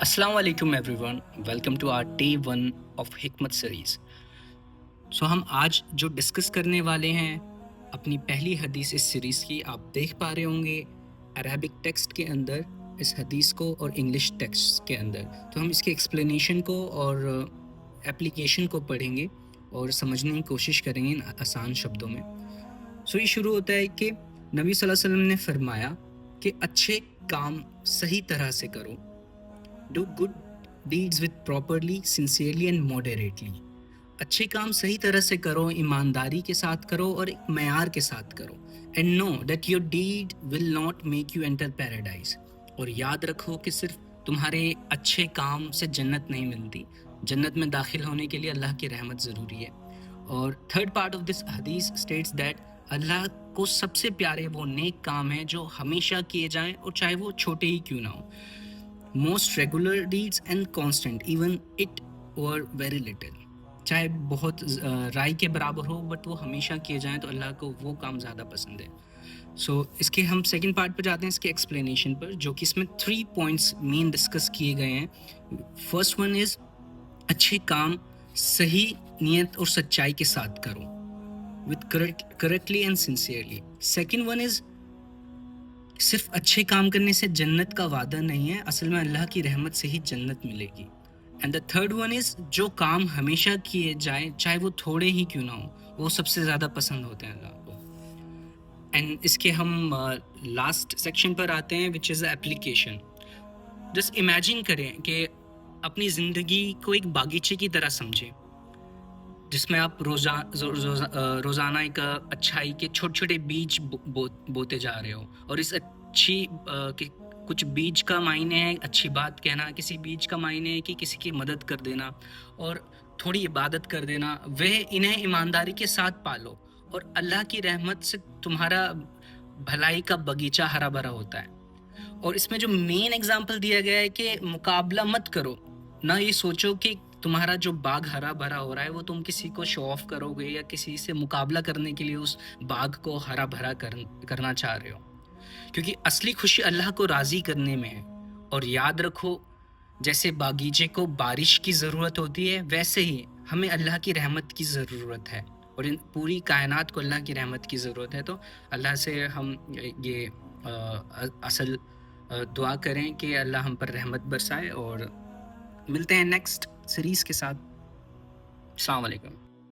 अस्सलाम वालेकुम everyone, welcome to our day 1 of Hikmat series. हम आज जो डिस्कस करने वाले हैं अपनी पहली हदीस इस सीरीज़ की, आप देख पा रहे होंगे अरबिक टेक्स्ट के अंदर इस हदीस को और इंग्लिश टेक्स्ट के अंदर। तो हम इसके एक्सप्लेनेशन को और एप्लीकेशन को पढ़ेंगे और समझने की कोशिश करेंगे इन आसान शब्दों में। ये शुरू होता है कि नबी सल्लल्लाहु अलैहि वसल्लम ने फरमाया कि अच्छे काम सही तरह से करो, do good deeds with properly, sincerely and moderately. अच्छे काम सही तरह से करो, ईमानदारी के साथ करो और एक मयार के साथ करो। And know that your deed will not make you enter paradise. और याद रखो कि सिर्फ तुम्हारे अच्छे काम से जन्नत नहीं मिलती, जन्नत में दाखिल होने के लिए अल्लाह की रहमत ज़रूरी है। और थर्ड पार्ट ऑफ दिस हदीस स्टेट्स दैट अल्लाह को सबसे प्यारे वो नेक काम है जो हमेशा किए जाएं, और चाहे वो छोटे ही क्यों ना हो। Most regular deeds and constant even it और वेरी लिटिल, चाहे बहुत राई के बराबर हो बट वो हमेशा किए जाएं तो अल्लाह को वो काम ज़्यादा पसंद है। इसके हम सेकंड पार्ट पर जाते हैं, इसके एक्सप्लेनेशन पर, जो कि इसमें 3 पॉइंट्स मेन डिस्कस किए गए हैं। फर्स्ट वन इज़ अच्छे काम सही नियत और सच्चाई के साथ करो, with correctly and sincerely. Second one is सिर्फ अच्छे काम करने से जन्नत का वादा नहीं है, असल में अल्लाह की रहमत से ही जन्नत मिलेगी। And the third one is जो काम हमेशा किए जाए, चाहे वो थोड़े ही क्यों ना हो, वो सबसे ज़्यादा पसंद होते हैं अल्लाह को। एंड इसके हम लास्ट सेक्शन पर आते हैं, which is application. Just imagine करें कि अपनी ज़िंदगी को एक बागीचे की तरह समझें, जिसमें आप रोज़ाना एक अच्छाई के छोटे छोटे बीज बोते जा रहे हो। और इस अच्छी के कुछ बीज का मायने है अच्छी बात कहना, किसी बीज का मायने है कि किसी की मदद कर देना और थोड़ी इबादत कर देना। वह इन्हें ईमानदारी के साथ पालो और अल्लाह की रहमत से तुम्हारा भलाई का बगीचा हरा भरा होता है। और इसमें जो मेन एग्जाम्पल दिया गया है कि मुकाबला मत करो, ना ये सोचो कि तुम्हारा जो बाग हरा भरा हो रहा है वो तुम किसी को शो ऑफ करोगे या किसी से मुकाबला करने के लिए उस बाग को हरा भरा करना चाह रहे हो, क्योंकि असली खुशी अल्लाह को राज़ी करने में है। और याद रखो, जैसे बागीचे को बारिश की ज़रूरत होती है, वैसे ही हमें अल्लाह की रहमत की ज़रूरत है और इन पूरी कायनात को अल्लाह की रहमत की ज़रूरत है। तो अल्लाह से हम ये असल दुआ करें कि अल्लाह हम पर रहमत बरसाए। और मिलते हैं नेक्स्ट सीरीज़ के साथ। अस्सलाम वालेकुम।